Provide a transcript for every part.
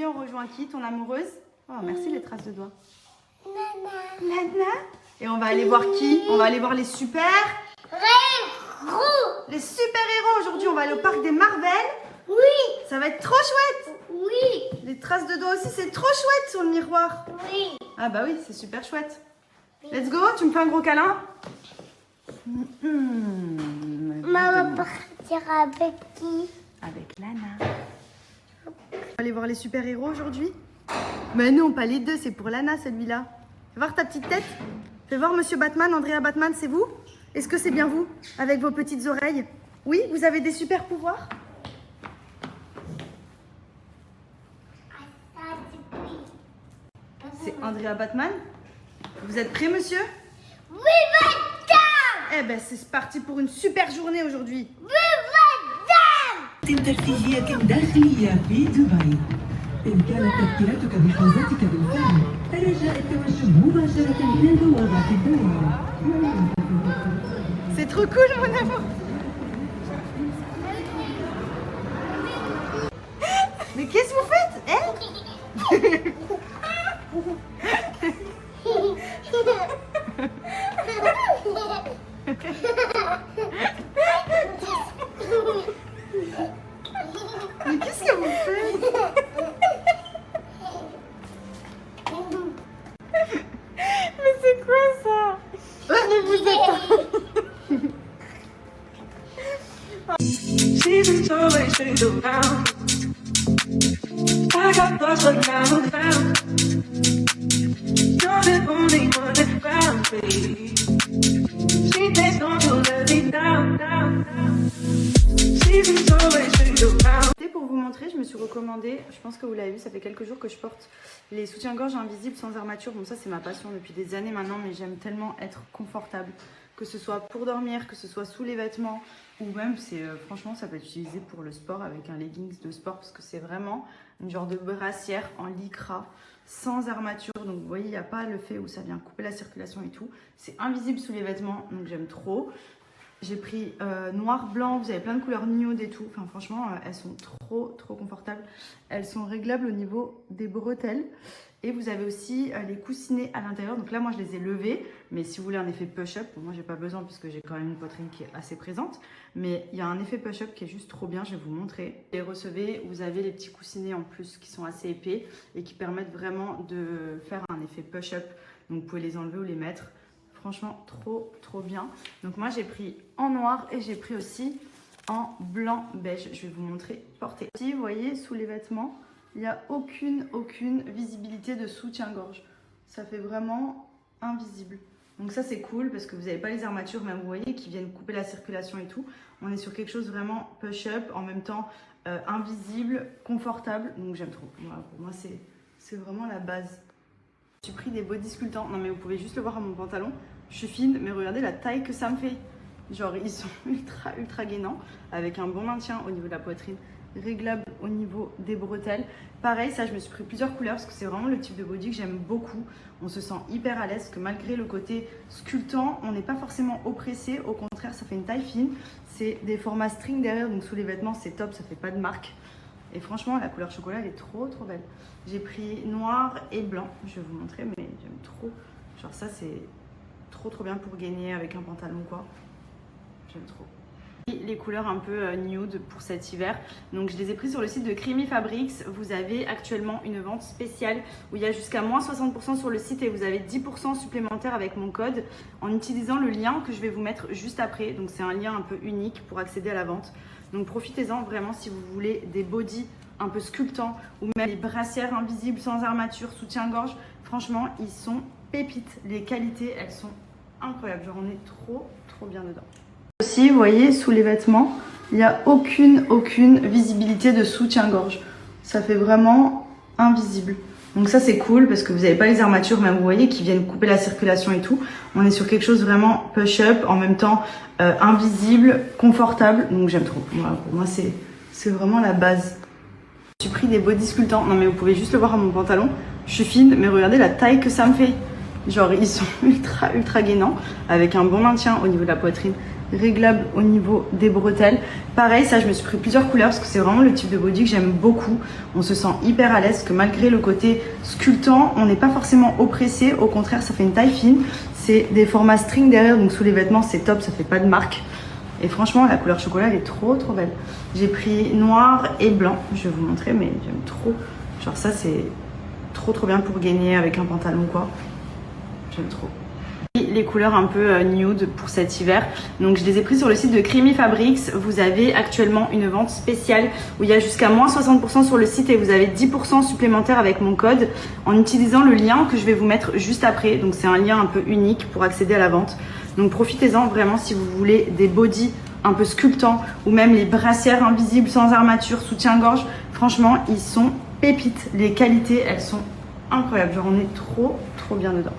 Aujourd'hui, on rejoint qui? Ton amoureuse? Oh, merci les traces de doigts. Nana. Nana. Et on va aller voir qui? On va aller voir les super... Héros. Les super-héros. Aujourd'hui, on va aller au parc des Marvel. Oui. Ça va être trop chouette. Oui. Les traces de doigts aussi, c'est trop chouette sur le miroir. Oui. Ah bah oui, c'est super chouette. Let's go, tu me fais un gros câlin? Maman va partir avec qui? Avec Lana. On va aller voir les super-héros aujourd'hui? Mais non, pas les deux, c'est pour Lana celui-là. Fais voir ta petite tête. Fais voir Monsieur Batman, Andrea Batman, c'est vous? Est-ce que c'est bien vous? Avec vos petites oreilles? Oui, vous avez des super pouvoirs? C'est Andrea Batman. Vous êtes prêts, monsieur? Oui, madame. Eh ben, c'est parti pour une super journée aujourd'hui. Oui, madame. ترفيهية داخلية في دبي. إن كانت تذكرتك بحوزتك بالفعل فرجاء التوجه مباشرة إلى بوابة الدوام. C'est trop cool, mon amour. Mais qu'est-ce que vous faites, hein? Mais qu'est-ce que vous faites? Mais c'est quoi ça? Mais vous êtes... Seasons always change around. I got lost but now I'm found. You're the only one that found me. She takes on to let me down, down, down. Seasons always change around. Pour vous montrer, je me suis recommandé, je pense que vous l'avez vu, ça fait quelques jours que je porte les soutiens-gorge invisibles sans armature. Bon, ça c'est ma passion depuis des années maintenant, mais j'aime tellement être confortable, que ce soit pour dormir, que ce soit sous les vêtements, ou même, franchement, ça peut être utilisé pour le sport avec un leggings de sport, parce que c'est vraiment une genre de brassière en lycra, sans armature. Donc vous voyez, il n'y a pas le fait où ça vient couper la circulation et tout. C'est invisible sous les vêtements, donc j'aime trop. J'ai pris noir, blanc, vous avez plein de couleurs nude et tout. Enfin franchement, elles sont trop confortables. Elles sont réglables au niveau des bretelles. Et vous avez aussi les coussinets à l'intérieur. Donc là, moi, je les ai levés. Mais si vous voulez un effet push-up, bon, moi, j'ai pas besoin puisque j'ai quand même une poitrine qui est assez présente. Mais il y a un effet push-up qui est juste trop bien. Je vais vous montrer. Les recevez, vous avez les petits coussinets en plus qui sont assez épais et qui permettent vraiment de faire un effet push-up. Donc vous pouvez les enlever ou les mettre. Franchement, trop bien. Donc moi, j'ai pris en noir et j'ai pris aussi en blanc beige. Je vais vous montrer porté. Ici, vous voyez, sous les vêtements, il n'y a aucune visibilité de soutien-gorge. Ça fait vraiment invisible. Donc ça, c'est cool parce que vous n'avez pas les armatures, même vous voyez, qui viennent couper la circulation et tout. On est sur quelque chose vraiment push-up, en même temps invisible, confortable. Donc j'aime trop. Voilà, pour moi, c'est vraiment la base. J'ai pris des body sculptants. Non mais vous pouvez juste le voir à mon pantalon. Je suis fine, mais regardez la taille que ça me fait. Genre ils sont ultra gainants, avec un bon maintien au niveau de la poitrine, réglable au niveau des bretelles. Pareil, ça je me suis pris plusieurs couleurs parce que c'est vraiment le type de body que j'aime beaucoup. On se sent hyper à l'aise, que malgré le côté sculptant, on n'est pas forcément oppressé. Au contraire, ça fait une taille fine. C'est des formats string derrière, donc sous les vêtements c'est top, ça fait pas de marque. Et franchement, la couleur chocolat, elle est trop belle. J'ai pris noir et blanc. Je vais vous montrer, mais j'aime trop. Genre ça, c'est trop bien pour gainer avec un pantalon quoi. J'aime trop. Et les couleurs un peu nude pour cet hiver. Donc je les ai pris sur le site de Creamy Fabrics. Vous avez actuellement une vente spéciale où il y a jusqu'à moins 60% sur le site et vous avez 10% supplémentaire avec mon code en utilisant le lien que je vais vous mettre juste après. Donc c'est un lien un peu unique pour accéder à la vente. Donc profitez-en vraiment si vous voulez des bodys un peu sculptants ou même des brassières invisibles sans armature, soutien-gorge. Franchement, ils sont pépites. Les qualités, elles sont incroyables. Genre on est trop bien dedans. Aussi, vous voyez, sous les vêtements, il n'y a aucune visibilité de soutien-gorge. Ça fait vraiment invisible. Donc ça c'est cool parce que vous n'avez pas les armatures, même vous voyez, qui viennent couper la circulation et tout. On est sur quelque chose vraiment push-up, en même temps invisible, confortable. Donc j'aime trop. Voilà, pour moi c'est vraiment la base. J'ai pris des body sculptants. Non mais vous pouvez juste le voir à mon pantalon. Je suis fine, mais regardez la taille que ça me fait. Genre ils sont ultra gainants avec un bon maintien au niveau de la poitrine, réglable au niveau des bretelles. Pareil, ça je me suis pris plusieurs couleurs parce que c'est vraiment le type de body que j'aime beaucoup. On se sent hyper à l'aise, que malgré le côté sculptant, on n'est pas forcément oppressé. Au contraire, ça fait une taille fine. C'est des formats string derrière, donc sous les vêtements c'est top, ça fait pas de marque. Et franchement, la couleur chocolat, elle est trop belle. J'ai pris noir et blanc. Je vais vous montrer, mais j'aime trop. Genre ça, c'est trop bien pour gainer avec un pantalon quoi. J'aime trop. Les couleurs un peu nude pour cet hiver. Donc je les ai pris sur le site de Creamy Fabrics. Vous avez actuellement une vente spéciale où il y a jusqu'à moins 60% sur le site et vous avez 10% supplémentaire avec mon code en utilisant le lien que je vais vous mettre juste après. Donc c'est un lien un peu unique pour accéder à la vente. Donc profitez-en vraiment si vous voulez des bodys un peu sculptants ou même les brassières invisibles sans armature, soutien-gorge. Franchement, ils sont pépites. Les qualités, elles sont incroyables. Genre on est trop bien dedans.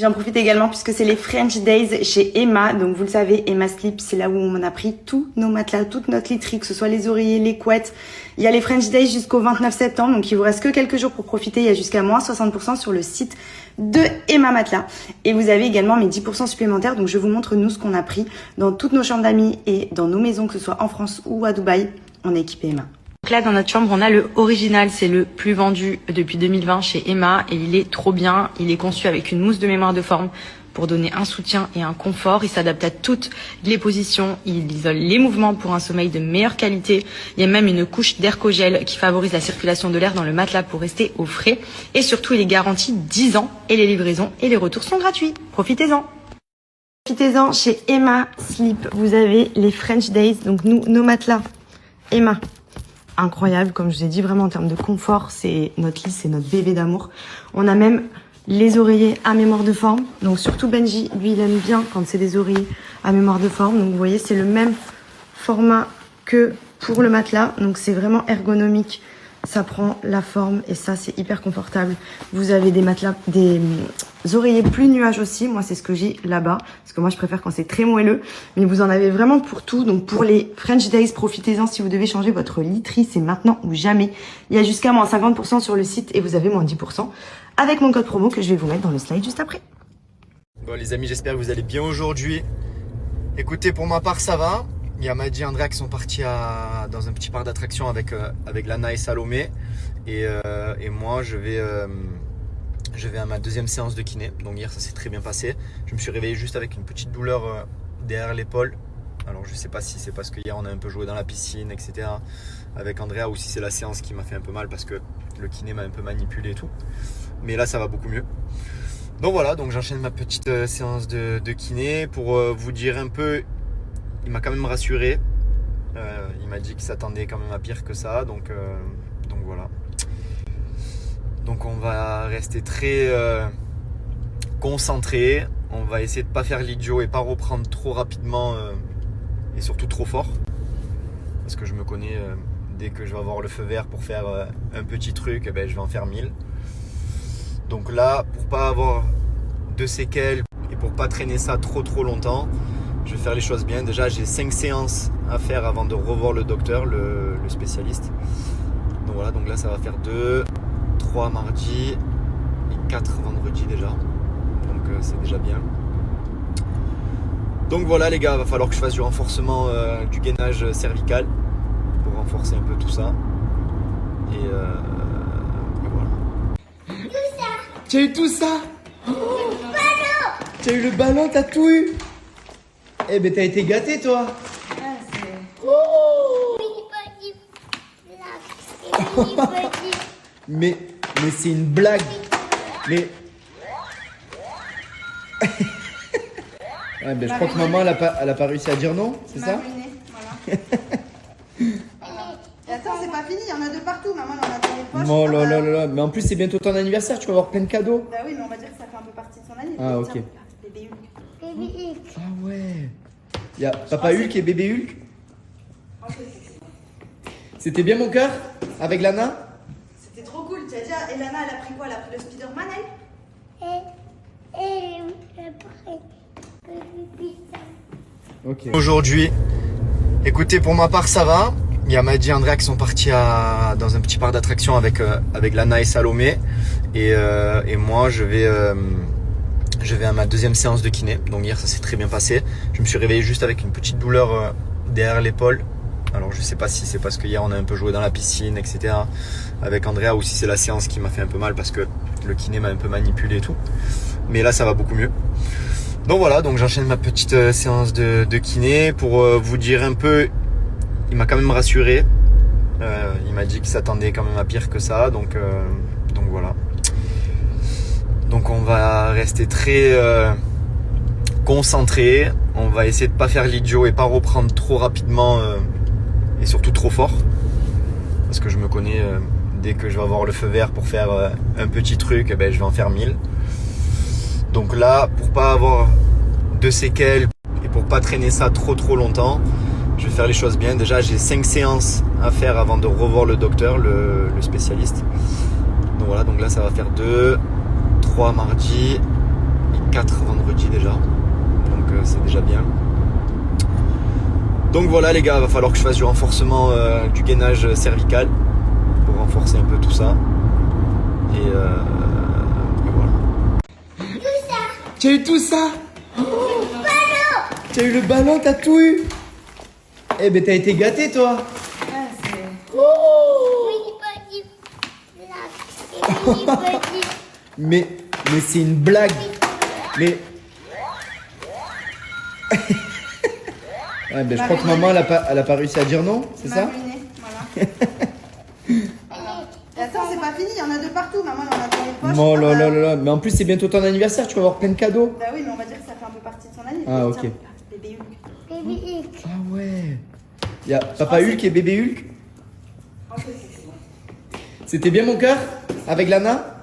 J'en profite également puisque c'est les French Days chez Emma. Donc vous le savez, Emma Sleep, c'est là où on a pris tous nos matelas, toute notre literie, que ce soit les oreillers, les couettes. Il y a les French Days jusqu'au 29 septembre, donc il vous reste que quelques jours pour profiter. Il y a jusqu'à moins 60% sur le site de Emma Matelas. Et vous avez également mes 10% supplémentaires. Donc je vous montre nous ce qu'on a pris dans toutes nos chambres d'amis et dans nos maisons, que ce soit en France ou à Dubaï. On est équipé Emma. Donc là dans notre chambre on a le original, c'est le plus vendu depuis 2020 chez Emma et il est trop bien. Il est conçu avec une mousse de mémoire de forme pour donner un soutien et un confort. Il s'adapte à toutes les positions, il isole les mouvements pour un sommeil de meilleure qualité. Il y a même une couche d'ergogel qui favorise la circulation de l'air dans le matelas pour rester au frais. Et surtout il est garanti 10 ans et les livraisons et les retours sont gratuits. Profitez-en. Profitez-en chez Emma Sleep. Vous avez les French Days, donc nous, nos matelas Emma. Incroyable, comme je vous ai dit, vraiment en termes de confort, c'est notre lit, c'est notre bébé d'amour. On a même les oreillers à mémoire de forme, donc surtout Benji, lui il aime bien quand c'est des oreillers à mémoire de forme. Donc vous voyez, c'est le même format que pour le matelas, donc c'est vraiment ergonomique. Ça prend la forme et ça c'est hyper confortable. Vous avez des matelas, des oreillers plus nuages aussi. Moi c'est ce que j'ai là-bas parce que moi je préfère quand c'est très moelleux. Mais vous en avez vraiment pour tout. Donc pour les French Days, profitez-en si vous devez changer votre literie, c'est maintenant ou jamais. Il y a jusqu'à moins 50% sur le site et vous avez moins 10% avec mon code promo que je vais vous mettre dans le slide juste après. Bon les amis, j'espère que vous allez bien aujourd'hui. Écoutez, pour ma part ça va. Il y a Maddy et Andrea qui sont partis dans un petit parc d'attractions avec Lana et Salomé. Et moi, je vais à ma deuxième séance de kiné. Donc hier, ça s'est très bien passé. Je me suis réveillé juste avec une petite douleur derrière l'épaule. Alors je sais pas si c'est parce que hier on a un peu joué dans la piscine, etc. avec Andrea, ou si c'est la séance qui m'a fait un peu mal parce que le kiné m'a un peu manipulé et tout. Mais là, ça va beaucoup mieux. Donc voilà, donc j'enchaîne ma petite séance de kiné pour vous dire un peu. Il m'a quand même rassuré, il m'a dit qu'il s'attendait quand même à pire que ça, donc voilà. Donc on va rester très concentré, on va essayer de ne pas faire l'idiot et pas reprendre trop rapidement et surtout trop fort. Parce que je me connais, dès que je vais avoir le feu vert pour faire un petit truc, je vais en faire 1000. Donc là, pour pas avoir de séquelles et pour pas traîner ça trop longtemps, je vais faire les choses bien. Déjà, j'ai 5 séances à faire avant de revoir le docteur, le spécialiste. Donc voilà, donc là, ça va faire 2, 3 mardi et 4 vendredi déjà. Donc c'est déjà bien. Donc voilà les gars, il va falloir que je fasse du renforcement, du gainage cervical pour renforcer un peu tout ça. Et voilà. Tu as eu tout ça? Tu as eu le ballon, t'as tout eu? Eh ben t'as été gâté toi. Mais c'est une blague. Mais ouais, ben, je crois que maman elle a pas réussi à dire non, c'est ça? Voilà. Et attends, c'est pas fini, il y en a de partout, maman en a dans les poches. Oh là là là là, mais en plus c'est bientôt ton anniversaire, tu vas avoir plein de cadeaux. Bah oui, mais on va dire que ça fait un peu partie de son année. Ah ok. Tiens, bébé Hulk. Ah ouais. Il y a Papa Hulk et Bébé Hulk. C'était bien mon cœur avec Lana? C'était trop cool, tu as dit, et Lana elle a pris quoi? Elle a pris le Spider-Man elle? Ok. Aujourd'hui, écoutez, pour ma part ça va. Il y a Maddy et Andrea qui sont partis dans un petit parc d'attractions avec Lana et Salomé. Et moi je vais je vais à ma deuxième séance de kiné. Donc hier ça s'est très bien passé. Je me suis réveillé juste avec une petite douleur derrière l'épaule. Alors je sais pas si c'est parce que hier on a un peu joué dans la piscine, etc. avec Andrea, ou si c'est la séance qui m'a fait un peu mal parce que le kiné m'a un peu manipulé et tout. Mais là ça va beaucoup mieux. Donc voilà, donc j'enchaîne ma petite séance de kiné pour vous dire un peu. Il m'a quand même rassuré. Il m'a dit qu'il s'attendait quand même à pire que ça. Donc voilà. Donc on va rester très concentré. On va essayer de pas faire l'idiot et pas reprendre trop rapidement et surtout trop fort. Parce que je me connais, dès que je vais avoir le feu vert pour faire un petit truc, je vais en faire 1000. Donc là, pour pas avoir de séquelles et pour pas traîner ça trop longtemps, je vais faire les choses bien. Déjà, j'ai 5 séances à faire avant de revoir le docteur, le spécialiste. Donc voilà, donc là ça va faire 2, 3 mardi et 4 vendredi déjà. Donc c'est déjà bien. Donc voilà les gars, il va falloir que je fasse du renforcement du gainage cervical pour renforcer un peu tout ça. Et voilà. Tu as eu tout ça? Tu as eu le ballon, t'as tout eu? Eh ben t'as été gâté toi. Mais c'est une blague. Mais ouais, je crois que maman elle a pas réussi à dire non, c'est ça? Voilà. Et attends, c'est pas fini, il y en a de partout. Maman, il y en a dans les poches. Oh là là là là, mais en plus c'est bientôt ton anniversaire, tu vas avoir plein de cadeaux. Bah oui, mais on va dire que ça fait un peu partie de son année. Ah, ok. Tiens, bébé Hulk. Bébé Hulk. Ah ouais. Il y a Papa Hulk et Bébé Hulk. C'était bien mon cœur avec Lana?